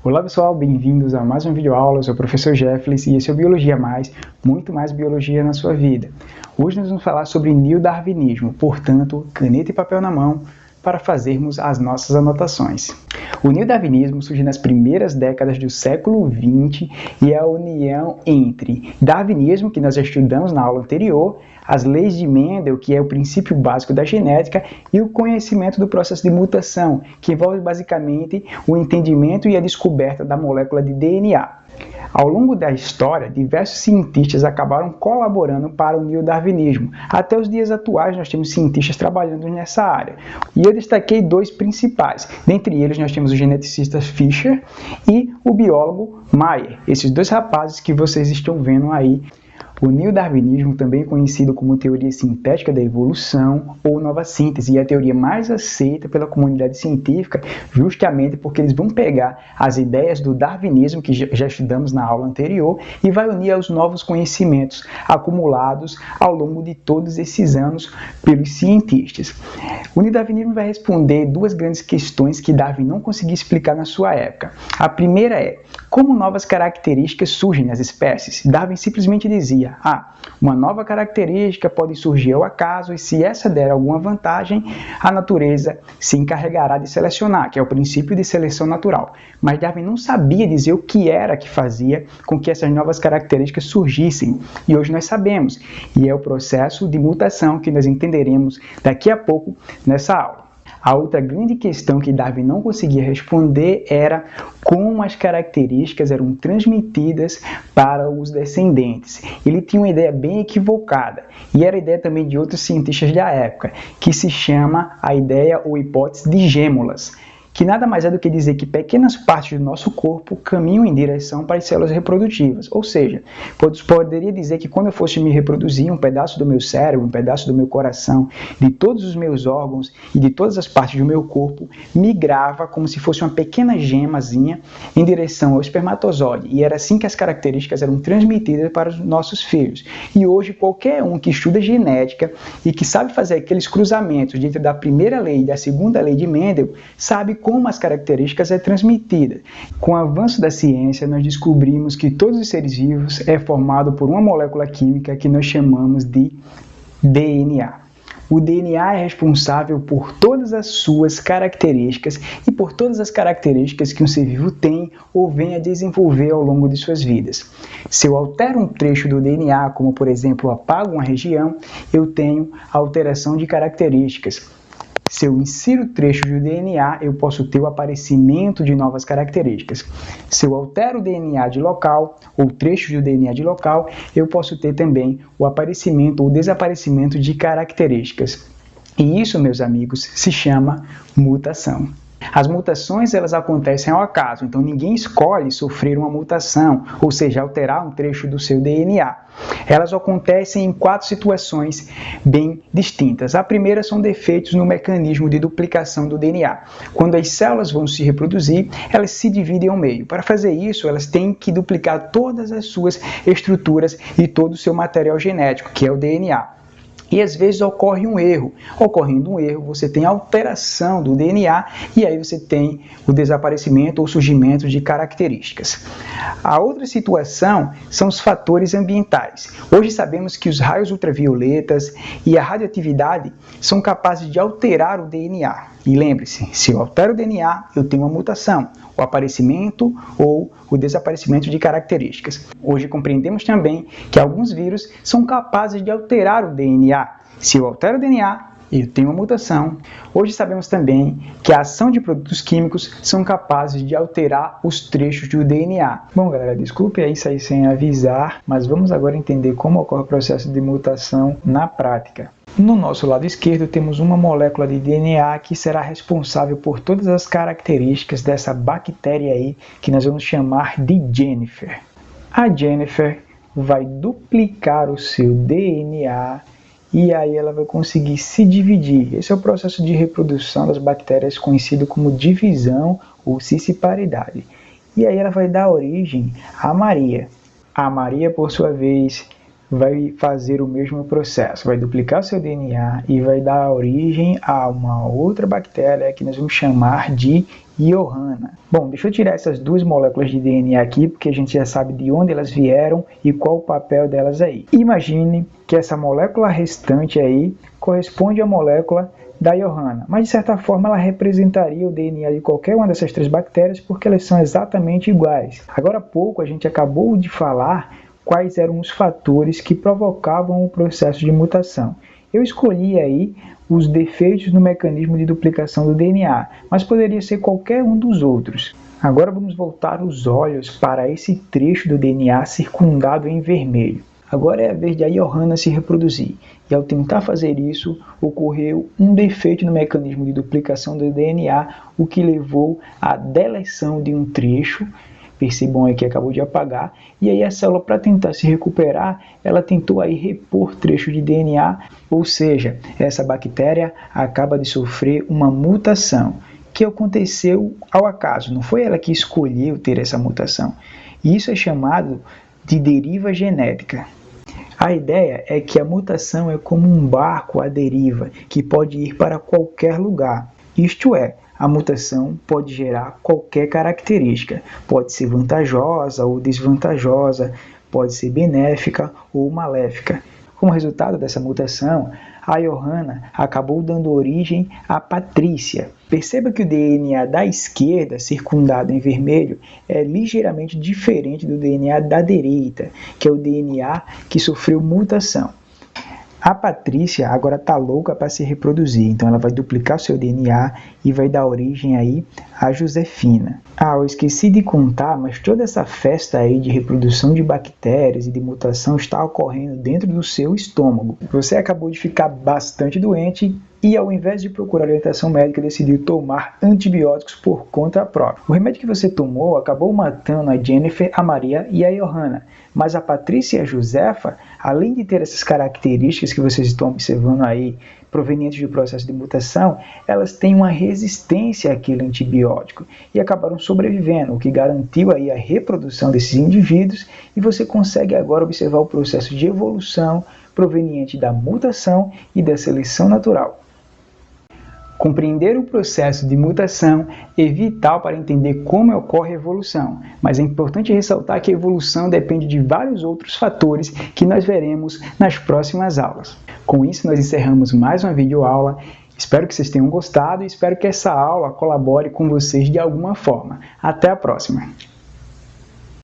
Olá pessoal, bem-vindos a mais uma videoaula. Eu sou o professor Jeffles e esse é o Biologia Mais, muito mais biologia na sua vida. Hoje nós vamos falar sobre neodarwinismo, portanto, caneta e papel na mão para fazermos as nossas anotações. O neodarwinismo surge nas primeiras décadas do século XX e é a união entre darwinismo, que nós já estudamos na aula anterior, as leis de Mendel, que é o princípio básico da genética, e o conhecimento do processo de mutação, que envolve basicamente o entendimento e a descoberta da molécula de DNA. Ao longo da história, diversos cientistas acabaram colaborando para o neodarwinismo. Até os dias atuais, nós temos cientistas trabalhando nessa área. E eu destaquei dois principais. Dentre eles, nós temos o geneticista Fischer e o biólogo Mayr. Esses dois rapazes que vocês estão vendo aí. O neodarwinismo, também conhecido como teoria sintética da evolução ou nova síntese, é a teoria mais aceita pela comunidade científica, justamente porque eles vão pegar as ideias do darwinismo, que já estudamos na aula anterior, e vai unir aos novos conhecimentos acumulados ao longo de todos esses anos pelos cientistas. O neodarwinismo vai responder duas grandes questões que Darwin não conseguia explicar na sua época. A primeira é: como novas características surgem nas espécies? Darwin simplesmente dizia: uma nova característica pode surgir ao acaso e se essa der alguma vantagem, a natureza se encarregará de selecionar, que é o princípio de seleção natural. Mas Darwin não sabia dizer o que era que fazia com que essas novas características surgissem. E hoje nós sabemos, e é o processo de mutação que nós entenderemos daqui a pouco nessa aula. A outra grande questão que Darwin não conseguia responder era como as características eram transmitidas para os descendentes. Ele tinha uma ideia bem equivocada, e era a ideia também de outros cientistas da época, que se chama a ideia ou hipótese de gêmeas, que nada mais é do que dizer que pequenas partes do nosso corpo caminham em direção para as células reprodutivas. Ou seja, poderia dizer que quando eu fosse me reproduzir, um pedaço do meu cérebro, um pedaço do meu coração, de todos os meus órgãos e de todas as partes do meu corpo, migrava como se fosse uma pequena gemazinha em direção ao espermatozoide. E era assim que as características eram transmitidas para os nossos filhos. E hoje, qualquer um que estuda genética e que sabe fazer aqueles cruzamentos dentro da primeira lei e da segunda lei de Mendel, sabe como as características é transmitida. Com o avanço da ciência, nós descobrimos que todos os seres vivos é formado por uma molécula química que nós chamamos de DNA. O DNA é responsável por todas as suas características e por todas as características que um ser vivo tem ou vem a desenvolver ao longo de suas vidas. Se eu altero um trecho do DNA, como por exemplo apago uma região, eu tenho alteração de características. Se eu insiro trechos do DNA, eu posso ter o aparecimento de novas características. Se eu altero o DNA de local, ou trechos do DNA de local, eu posso ter também o aparecimento ou desaparecimento de características. E isso, meus amigos, se chama mutação. As mutações elas acontecem ao acaso, então ninguém escolhe sofrer uma mutação, ou seja, alterar um trecho do seu DNA. Elas acontecem em 4 situações bem distintas. A primeira são defeitos no mecanismo de duplicação do DNA. Quando as células vão se reproduzir, elas se dividem ao meio. Para fazer isso, elas têm que duplicar todas as suas estruturas e todo o seu material genético, que é o DNA. E às vezes ocorre um erro. Ocorrendo um erro, você tem alteração do DNA e aí você tem o desaparecimento ou surgimento de características. A outra situação são os fatores ambientais. Hoje sabemos que os raios ultravioletas e a radioatividade são capazes de alterar o DNA. E lembre-se, se eu altero o DNA, eu tenho uma mutação, o aparecimento ou o desaparecimento de características. Hoje compreendemos também que alguns vírus são capazes de alterar o DNA. Se eu altero o DNA, eu tenho uma mutação. Hoje sabemos também que a ação de produtos químicos são capazes de alterar os trechos do DNA. Bom, galera, desculpe aí sair sem avisar, mas vamos agora entender como ocorre o processo de mutação na prática. No nosso lado esquerdo temos uma molécula de DNA que será responsável por todas as características dessa bactéria aí, que nós vamos chamar de Jennifer. A Jennifer vai duplicar o seu DNA e aí ela vai conseguir se dividir. Esse é o processo de reprodução das bactérias conhecido como divisão ou cisparidade. E aí ela vai dar origem a Maria. A Maria, por sua vez, vai fazer o mesmo processo, vai duplicar seu DNA e vai dar origem a uma outra bactéria que nós vamos chamar de Iohanna. Bom, deixa eu tirar essas duas moléculas de DNA aqui, porque a gente já sabe de onde elas vieram e qual o papel delas aí. Imagine que essa molécula restante aí corresponde à molécula da Iohanna, mas de certa forma ela representaria o DNA de qualquer uma dessas três bactérias porque elas são exatamente iguais. Agora há pouco a gente acabou de falar quais eram os fatores que provocavam o processo de mutação. Eu escolhi aí os defeitos no mecanismo de duplicação do DNA, mas poderia ser qualquer um dos outros. Agora vamos voltar os olhos para esse trecho do DNA circundado em vermelho. Agora é a vez de a Iohanna se reproduzir, e ao tentar fazer isso, ocorreu um defeito no mecanismo de duplicação do DNA, o que levou à deleção de um trecho. Percebam aí que acabou de apagar, e aí a célula, para tentar se recuperar, ela tentou aí repor trecho de DNA, ou seja, essa bactéria acaba de sofrer uma mutação, que aconteceu ao acaso, não foi ela que escolheu ter essa mutação. E isso é chamado de deriva genética. A ideia é que a mutação é como um barco à deriva, que pode ir para qualquer lugar. Isto é, a mutação pode gerar qualquer característica, pode ser vantajosa ou desvantajosa, pode ser benéfica ou maléfica. Como resultado dessa mutação, a Iohanna acabou dando origem à Patrícia. Perceba que o DNA da esquerda, circundado em vermelho, é ligeiramente diferente do DNA da direita, que é o DNA que sofreu mutação. A Patrícia agora está louca para se reproduzir, então ela vai duplicar seu DNA e vai dar origem aí a Josefina. Eu esqueci de contar, mas toda essa festa aí de reprodução de bactérias e de mutação está ocorrendo dentro do seu estômago. Você acabou de ficar bastante doente e, ao invés de procurar orientação médica, decidiu tomar antibióticos por conta própria. O remédio que você tomou acabou matando a Jennifer, a Maria e a Iohanna, mas a Patrícia e a Josefa, além de ter essas características que vocês estão observando aí, provenientes do processo de mutação, elas têm uma resistência àquele antibiótico e acabaram sobrevivendo, o que garantiu aí a reprodução desses indivíduos, e você consegue agora observar o processo de evolução proveniente da mutação e da seleção natural. Compreender o processo de mutação é vital para entender como ocorre a evolução, mas é importante ressaltar que a evolução depende de vários outros fatores que nós veremos nas próximas aulas. Com isso, nós encerramos mais uma videoaula. Espero que vocês tenham gostado e espero que essa aula colabore com vocês de alguma forma. Até a próxima!